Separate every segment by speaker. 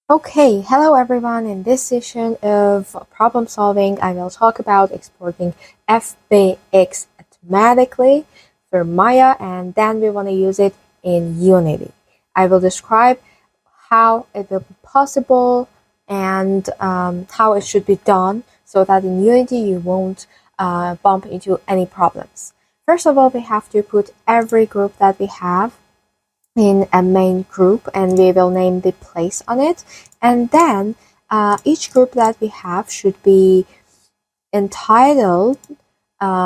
Speaker 1: Okay, hello everyone. In this session of problem solving, I will talk about exporting FBX automatically for Maya, and then we want to use it in Unity. I will describe how it will be possible and how it should be done so that in Unity you won't bump into any problems. First of all, we have to put every group that we have in a main group, and we will name the place on it, and then each group that we have should be entitled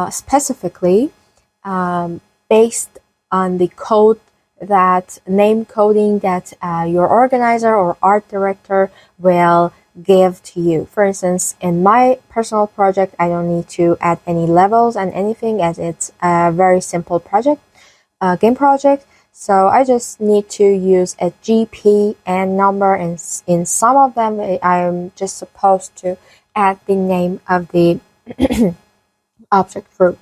Speaker 1: specifically based on the code, that name coding that your organizer or art director will give to you. For instance, in my personal project, I don't need to add any levels and anything, as it's a very simple project, game project. So I just need to use a GP and number, and in some of them I'm just supposed to add the name of the object group.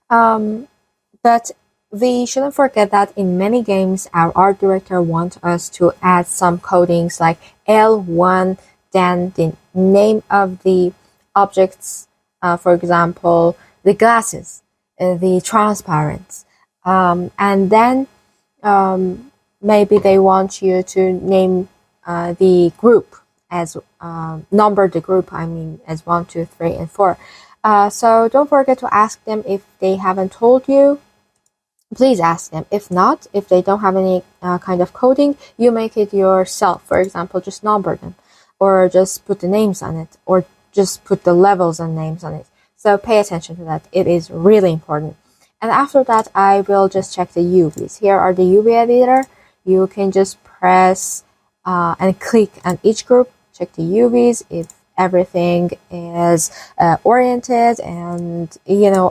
Speaker 1: But we shouldn't forget that in many games our art director wants us to add some codings like L1, then the name of the objects, for example, the glasses, the transparents, and then maybe they want you to name the group as number the group, I mean, as 1, 2, 3, and 4. So don't forget to ask them if they haven't told you. Please ask them. If not, if they don't have any kind of coding, you make it yourself. For example, just number them, or just put the names on it, or just put the levels and names on it. So pay attention to that. It is really important. And after that, I will just check the UVs. Here are the UV editor. You can just press and click on each group, check the UVs if everything is oriented, and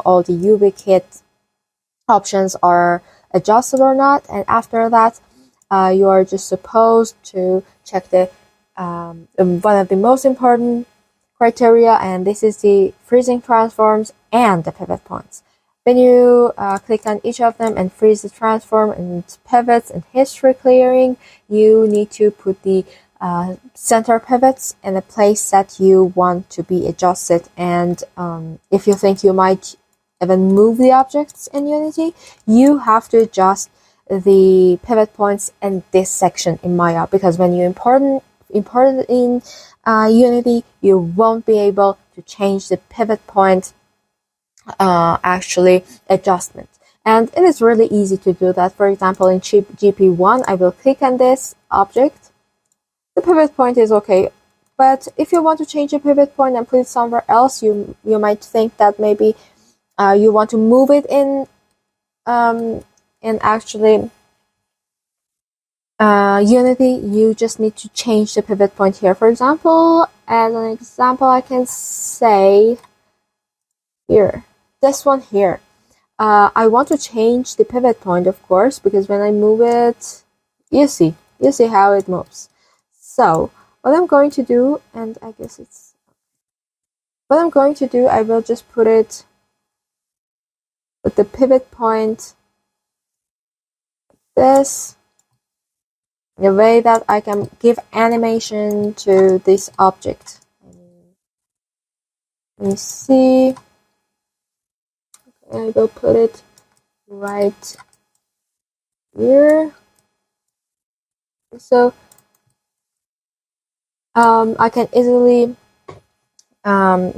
Speaker 1: all the UV kit options are adjusted or not. And after that, you are just supposed to check the one of the most important criteria, and this is the freezing transforms and the pivot points. When you click on each of them and freeze the transform and pivots and history clearing, you need to put the center pivots in the place that you want to be adjusted. And if you think you might even move the objects in Unity, you have to adjust the pivot points in this section in Maya, because when you import it in Unity, you won't be able to change the pivot point actually adjustment. And it is really easy to do that. For example, in GP1, I will click on this object. The pivot point is okay, but if you want to change the pivot point and put it somewhere else, you might think that maybe you want to move it in actually Unity. You just need to change the pivot point here. For example, as an example, I can say here, this one here. I want to change the pivot point, of course, because when I move it, you see how it moves. So what I'm going to do, and I guess it's what I'm going to do, I will just put it with the pivot point this, in a way that I can give animation to this object. Let me see. I will put it right here. So I can easily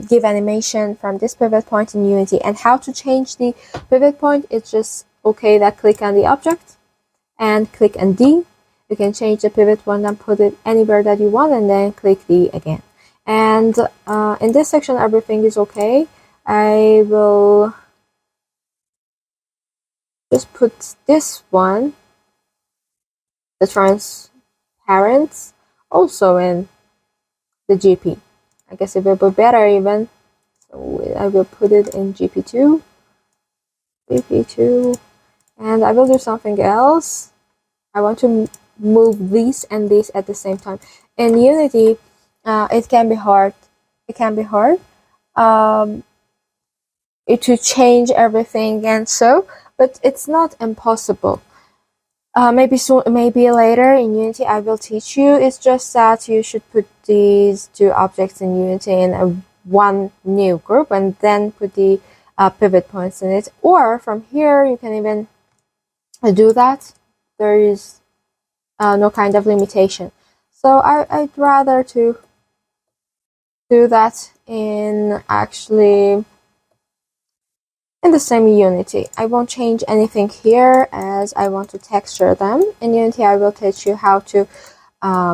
Speaker 1: give animation from this pivot point in Unity. And how to change the pivot point? It's just okay that click on the object and click on D. You can change the pivot point and put it anywhere that you want, and then click D again. And in this section, everything is okay. I will just put this one, the transparents, also in the GP. I guess it will be better even. So I will put it in GP2, and I will do something else. I want to move these and these at the same time. In Unity, it can be hard. To change everything, and so, but it's not impossible. maybe later in Unity I will teach you. It's just that you should put these two objects in Unity in one new group and then put the pivot points in it. Or from here you can even do that. There is no kind of limitation. So I'd rather to do that in actually in the same Unity. I won't change anything here as I want to texture them. In Unity, I will teach you how to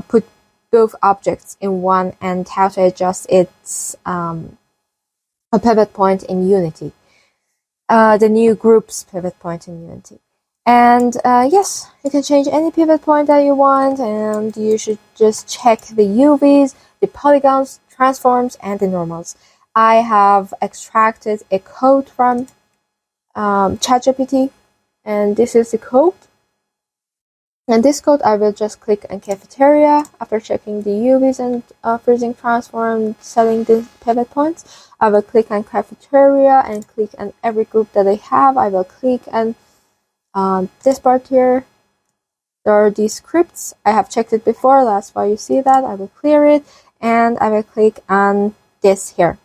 Speaker 1: put both objects in one and how to adjust its a pivot point in Unity. The new group's pivot point in Unity. And yes, you can change any pivot point that you want, and you should just check the UVs, the polygons, transforms, and the normals. I have extracted a code from ChatGPT, and this is the code. And this code, I will just click on cafeteria after checking the UVs and freezing transform, setting the pivot points. I will click on cafeteria and click on every group that I have. I will click on this part here. There are these scripts. I have checked it before, that's why you see that. I will clear it and I will click on this here.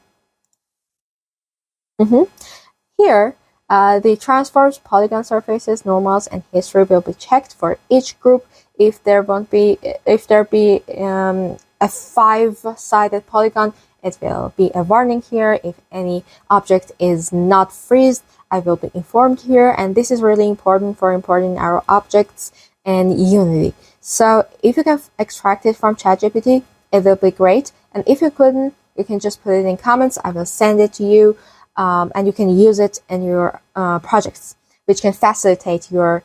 Speaker 1: Here, the transforms, polygon surfaces, normals, and history will be checked for each group. If there be a 5-sided polygon, it will be a warning here. If any object is not freezed, I will be informed here. And this is really important for importing our objects in Unity. So if you can extract it from ChatGPT, it will be great. And if you couldn't, you can just put it in comments. I will send it to you. And you can use it in your projects, which can facilitate your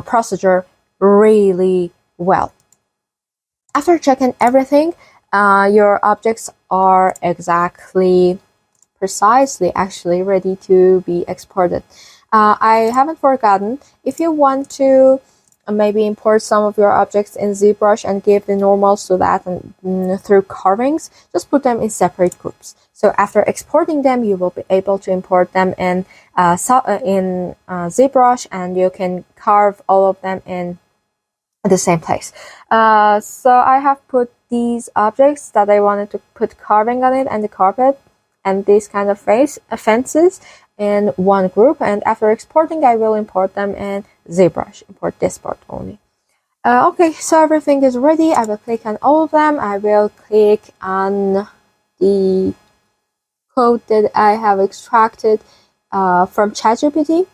Speaker 1: procedure really well. After checking everything, your objects are precisely actually ready to be exported. I haven't forgotten, if you want to maybe import some of your objects in ZBrush and give the normals to that and through carvings, just put them in separate groups. So after exporting them, you will be able to import them in ZBrush, and you can carve all of them in the same place. So I have put these objects that I wanted to put carving on it, and the carpet and these kind of fences in one group, and after exporting I will import them in ZBrush. Import this part only. Okay, so everything is ready. I will click on all of them. I will click on the code that I have extracted from ChatGPT.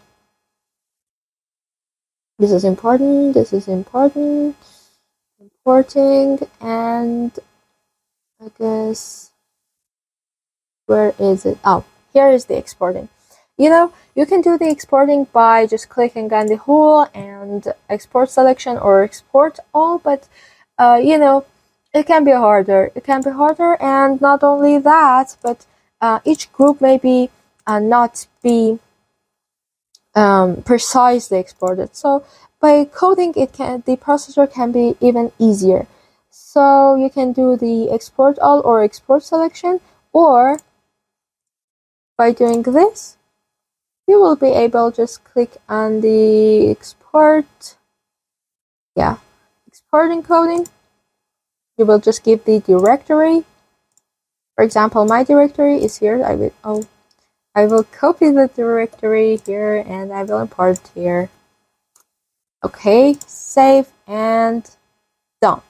Speaker 1: This is important. This is important. Importing, and I guess, where is it? Oh, here is the exporting. You can do the exporting by just clicking on the whole and export selection or export all, but it can be harder. It can be harder, and not only that, but each group maybe not be precisely exported. So by coding, the processor can be even easier. So you can do the export all or export selection, or by doing this, you will be able to just click on the export. Yeah, export encoding. You will just give the directory. For example, my directory is here. I will copy the directory here and I will import here. Okay, save and done.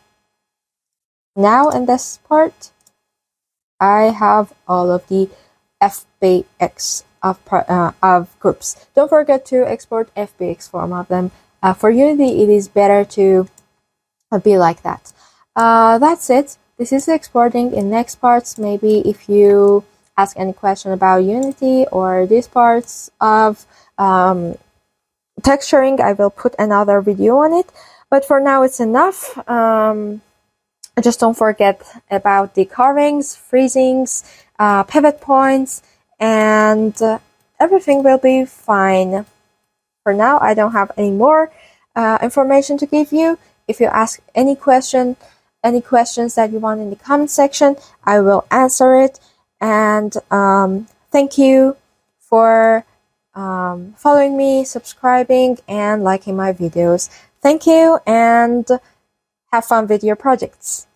Speaker 1: Now in this part, I have all of the FBX of groups. Don't forget to export FBX form of them. For Unity, it is better to be like that. That's it. This is exporting. In next parts, maybe if you ask any question about Unity or these parts of texturing, I will put another video on it. But for now, it's enough. Just don't forget about the carvings, freezings, pivot points, and everything will be fine. For now, I don't have any more information to give you. If you ask any questions that you want in the comment section, I will answer it. And thank you for following me, subscribing, and liking my videos. Thank you and have fun with your projects.